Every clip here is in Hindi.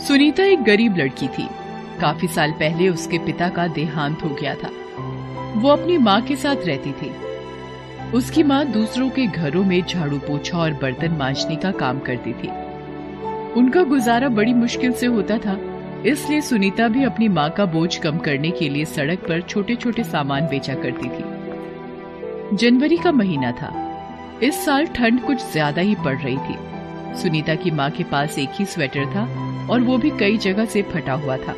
सुनीता एक गरीब लड़की थी। काफी साल पहले उसके पिता का देहांत हो गया था। वो अपनी माँ के साथ रहती थी। उसकी माँ दूसरों के घरों में झाड़ू पोछा और बर्तन मांजने का काम करती थी। उनका गुजारा बड़ी मुश्किल से होता था, इसलिए सुनीता भी अपनी माँ का बोझ कम करने के लिए सड़क पर छोटे छोटे सामान बेचा करती थी। जनवरी का महीना था। इस साल ठंड कुछ ज्यादा ही पड़ रही थी। सुनीता की माँ के पास एक ही स्वेटर था और वो भी कई जगह से फटा हुआ था।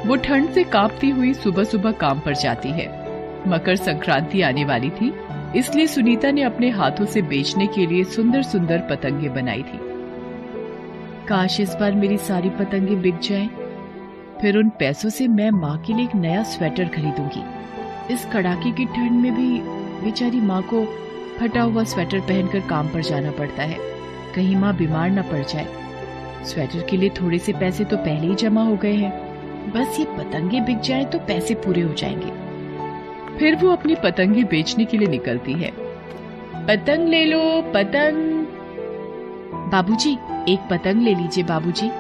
वो ठंड से कांपती हुई सुबह सुबह काम पर जाती है। मकर संक्रांति आने वाली थी, इसलिए सुनीता ने अपने हाथों से बेचने के लिए सुंदर सुंदर पतंगे बनाई थी। काश इस बार मेरी सारी पतंगे बिक जाएं, फिर उन पैसों से मैं माँ के लिए एक नया स्वेटर खरीदूंगी। इस कड़ाके की ठंड में भी बेचारी माँ को फटा हुआ स्वेटर पहनकर काम पर जाना पड़ता है। कहीं माँ बीमार न पड़ जाए। स्वेटर के लिए थोड़े से पैसे तो पहले ही जमा हो गए हैं, बस ये पतंगे बिक जाए तो पैसे पूरे हो जाएंगे। फिर वो अपनी पतंगे बेचने के लिए निकलती है। पतंग ले लो पतंग। बाबूजी, एक पतंग ले लीजिए बाबूजी।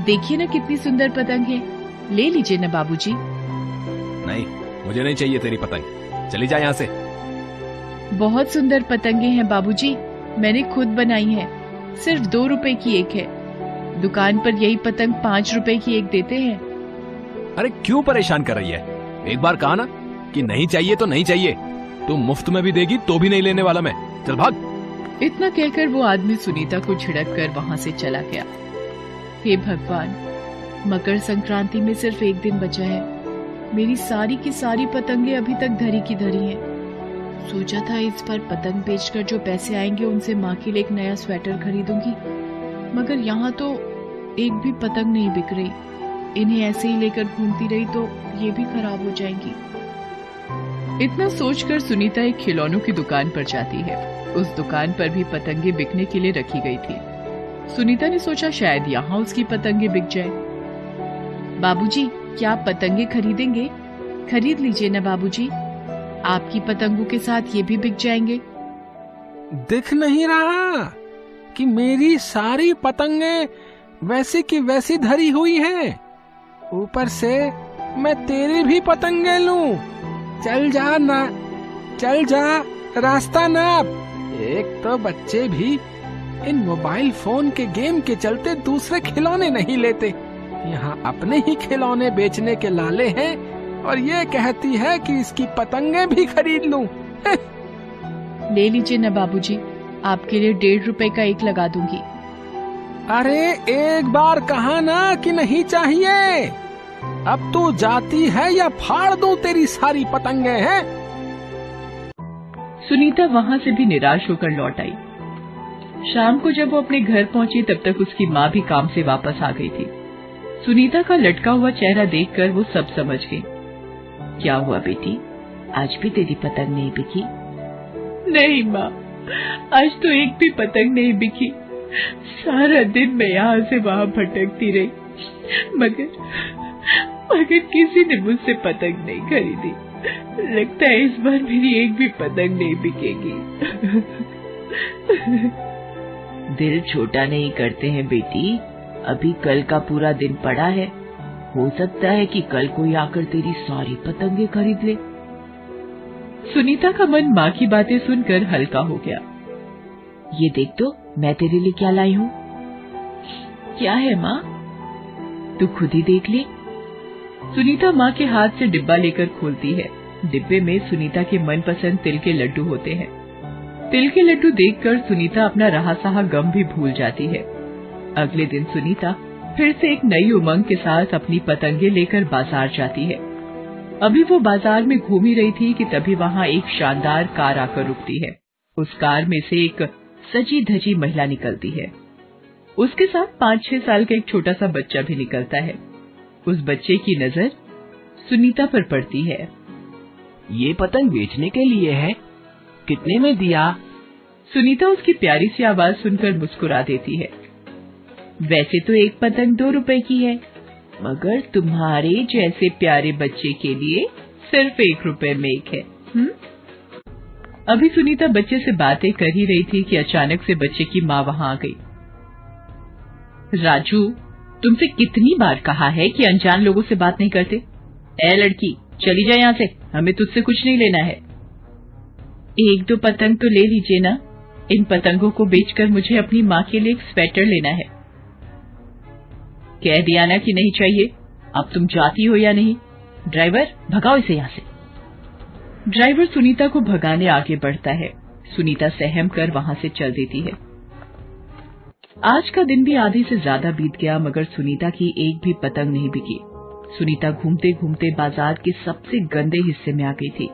देखिए ना कितनी सुंदर पतंग है, ले लीजिए ना बाबूजी। नहीं, मुझे नहीं चाहिए तेरी पतंग, चली जा यहाँ से। बहुत सुंदर पतंगे हैं बाबूजी, मैंने खुद बनाई है। सिर्फ 2 रुपए की एक है। दुकान पर यही पतंग 5 रुपए की एक देते हैं। अरे क्यों परेशान कर रही है? एक बार कहा ना कि नहीं चाहिए तो नहीं चाहिए। तू मुफ्त में भी देगी तो भी नहीं लेने वाला मैं। चल भाग। इतना कहकर वो आदमी सुनीता को छिड़क कर वहां से चला गया। हे भगवान, मकर संक्रांति में सिर्फ एक दिन बचा है। मेरी सारी की सारी पतंगे अभी तक धरी की धरी हैं। सोचा था इस बार पतंग बेचकर जो पैसे आएंगे उनसे माँ के लिए एक नया स्वेटर खरीदूंगी, मगर यहाँ तो एक भी पतंग नहीं बिक रही। इन्हें ऐसे ही लेकर घूमती रही तो ये भी खराब हो जाएंगी। इतना सोचकर सुनीता एक खिलौनों की दुकान पर जाती है। उस दुकान पर भी पतंगे बिकने के लिए रखी गई थी। सुनीता ने सोचा शायद यहाँ उसकी पतंगे बिक जाए। बाबूजी, क्या आप पतंगे खरीदेंगे? खरीद लीजिए ना बाबूजी, आपकी पतंगों के साथ ये भी बिक जाएंगे। दिख नहीं रहा कि मेरी सारी पतंगे वैसी की वैसी धरी हुई हैं। ऊपर से मैं तेरी भी पतंगे लूं। चल जा ना, चल जा, रास्ता नाप। एक तो बच्चे भी इन मोबाइल फोन के गेम के चलते दूसरे खिलौने नहीं लेते। यहाँ अपने ही खिलौने बेचने के लाले हैं और ये कहती है कि इसकी पतंगे भी खरीद लूं। ले लीजिए ना बाबूजी, आपके लिए 1.5 रुपए का एक लगा दूंगी। अरे एक बार कहा ना कि नहीं चाहिए। अब तू जाती है या फाड़ दूं तेरी सारी पतंगे हैं? सुनीता वहां से भी निराश होकर लौट आई। शाम को जब वो अपने घर पहुंची तब तक उसकी माँ भी काम से वापस आ गई थी। सुनीता का लटका हुआ चेहरा देखकर वो सब समझ गई। क्या हुआ बेटी, आज भी तेरी पतंग नहीं बिकी? नहीं माँ, आज तो एक भी पतंग नहीं बिकी। सारा दिन मैं यहाँ से वहाँ भटकती रही, मगर किसी ने मुझसे पतंग नहीं खरीदी। लगता है इस बार मेरी एक भी पतंग नहीं बिकेगी। दिल छोटा नहीं करते हैं बेटी, अभी कल का पूरा दिन पड़ा है। हो सकता है कि कल कोई आकर तेरी सारी पतंगे खरीद ले। सुनीता का मन माँ की बातें सुनकर हल्का हो गया। ये देख तो, मैं तेरे लिए क्या लाई हूँ। क्या है माँ? तू खुद ही देख ले। सुनीता माँ के हाथ से डिब्बा लेकर खोलती है। डिब्बे में सुनीता के मनपसंद तिल के लड्डू होते हैं। तिल के लड्डू देखकर सुनीता अपना रहा सहा गम भी भूल जाती है। अगले दिन सुनीता फिर से एक नई उमंग के साथ अपनी पतंगे लेकर बाजार जाती है। अभी वो बाजार में घूम ही रही थी कि तभी वहाँ एक शानदार कार आकर रुकती है। उस कार में से एक सजी धजी महिला निकलती है। उसके साथ 5-6 साल का एक छोटा सा बच्चा भी निकलता है। उस बच्चे की नजर सुनीता पर पड़ती है। ये पतंग बेचने के लिए है, कितने में दिया? सुनीता उसकी प्यारी सी आवाज सुनकर मुस्कुरा देती है। वैसे तो एक पतंग 2 रुपए की है, मगर तुम्हारे जैसे प्यारे बच्चे के लिए सिर्फ 1 रुपए में एक है। अभी सुनीता बच्चे से बातें कर ही रही थी कि अचानक से बच्चे की माँ वहां आ गई। राजू, तुमसे कितनी बार कहा है कि अनजान लोगों से बात नहीं करते। ए लड़की, चली जा यहाँ से, हमें तुझसे कुछ नहीं लेना है। एक दो पतंग तो ले लीजिए ना, इन पतंगों को बेचकर मुझे अपनी माँ के लिए एक स्वेटर लेना है। कह दिया ना कि नहीं चाहिए, अब तुम जाती हो या नहीं? ड्राइवर, भगाओ इसे यहाँ से। ड्राइवर सुनीता को भगाने आगे बढ़ता है। सुनीता सहम कर वहां से चल देती है। आज का दिन भी आधे से ज्यादा बीत गया, मगर सुनीता की एक भी पतंग नहीं बिकी। सुनीता घूमते घूमते बाजार के सबसे गंदे हिस्से में आ गई थी।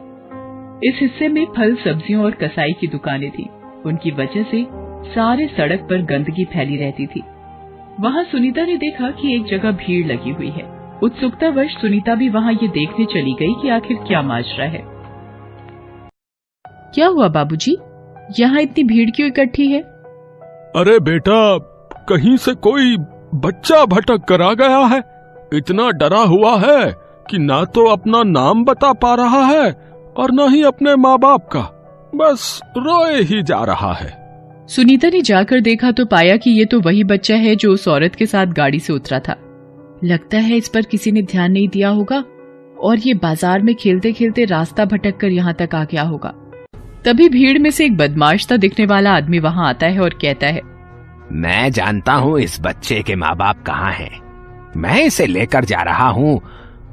इस हिस्से में फल, सब्जियों और कसाई की दुकानें थी। उनकी वजह से सारे सड़क पर गंदगी फैली रहती थी। वहां सुनीता ने देखा कि एक जगह भीड़ लगी हुई है। उत्सुकतावश सुनीता भी वहां ये देखने चली गई कि आखिर क्या माजरा है। क्या हुआ बाबूजी, यहाँ इतनी भीड़ क्यों इकट्ठी है? अरे बेटा, कहीं से कोई बच्चा भटक कर आ गया है। इतना डरा हुआ है कि ना तो अपना नाम बता पा रहा है और न ही अपने माँ बाप का, बस रोए ही जा रहा है। सुनीता ने जाकर देखा तो पाया कि ये तो वही बच्चा है जो उस औरत के साथ गाड़ी से उतरा था। लगता है इस पर किसी ने ध्यान नहीं दिया होगा और ये बाजार में खेलते खेलते रास्ता भटक कर यहाँ तक आ गया होगा। तभी भीड़ में से एक बदमाश सा दिखने वाला आदमी वहां आता है और कहता है, मैं जानता हूँ इस बच्चे के माँ बाप कहाँ हैं। मैं इसे लेकर जा रहा हूँ,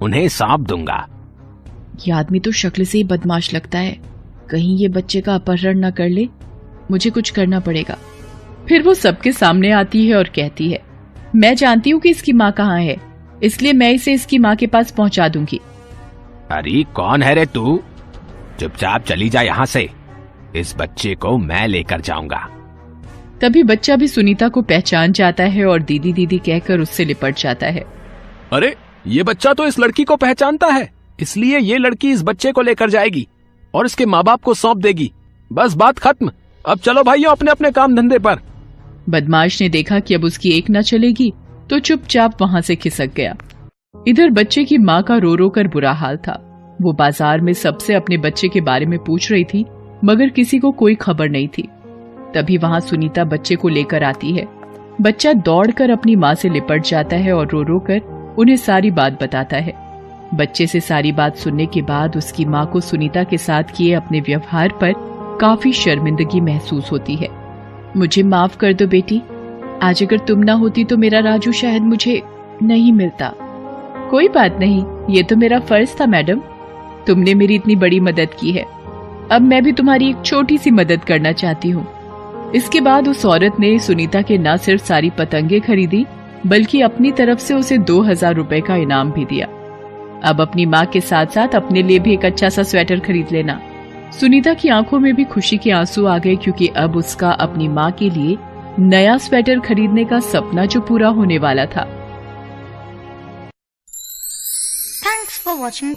उन्हें सौंप दूंगा। ये आदमी तो शक्ल से ही बदमाश लगता है, कहीं ये बच्चे का अपहरण न कर ले। मुझे कुछ करना पड़ेगा। फिर वो सबके सामने आती है और कहती है, मैं जानती हूँ कि इसकी माँ कहाँ है, इसलिए मैं इसे इसकी माँ के पास पहुँचा दूंगी। अरे कौन है रे तू? चुपचाप चली जा यहाँ से, इस बच्चे को मैं लेकर जाऊंगा। तभी बच्चा भी सुनीता को पहचान जाता है और दीदी दीदी कहकर उससे लिपट जाता है। अरे ये बच्चा तो इस लड़की को पहचानता है, इसलिए ये लड़की इस बच्चे को लेकर जाएगी और इसके माँ बाप को सौंप देगी। बस बात खत्म। अब चलो भाइयों अपने अपने काम धंधे पर। बदमाश ने देखा कि अब उसकी एक न चलेगी तो चुपचाप वहां से खिसक गया। इधर बच्चे की माँ का रो रो कर बुरा हाल था। वो बाजार में सबसे अपने बच्चे के बारे में पूछ रही थी, मगर किसी को कोई खबर नहीं थी। तभी वहां सुनीता बच्चे को लेकर आती है। बच्चा दौड़कर अपनी माँ से लिपट जाता है और रो रो कर उन्हें सारी बात बताता है। बच्चे से सारी बात सुनने के बाद उसकी माँ को सुनीता के साथ किए अपने व्यवहार पर काफी शर्मिंदगी महसूस होती है। मुझे माफ कर दो बेटी, आज अगर तुम ना होती तो मेरा राजू शायद मुझे नहीं मिलता। कोई बात नहीं, ये तो मेरा फर्ज था मैडम, तुमने मेरी इतनी बड़ी मदद की है, अब मैं भी तुम्हारी एक छोटी सी मदद करना चाहती हूँ। इसके बाद उस औरत ने सुनीता के न सिर्फ सारी पतंगे खरीदी बल्कि अपनी तरफ से उसे 2000 रुपए का इनाम भी दिया। अब अपनी माँ के साथ साथ अपने लिए भी एक अच्छा सा स्वेटर खरीद लेना। सुनीता की आंखों में भी खुशी के आंसू आ गए, क्योंकि अब उसका अपनी माँ के लिए नया स्वेटर खरीदने का सपना जो पूरा होने वाला था। Thanks for watching.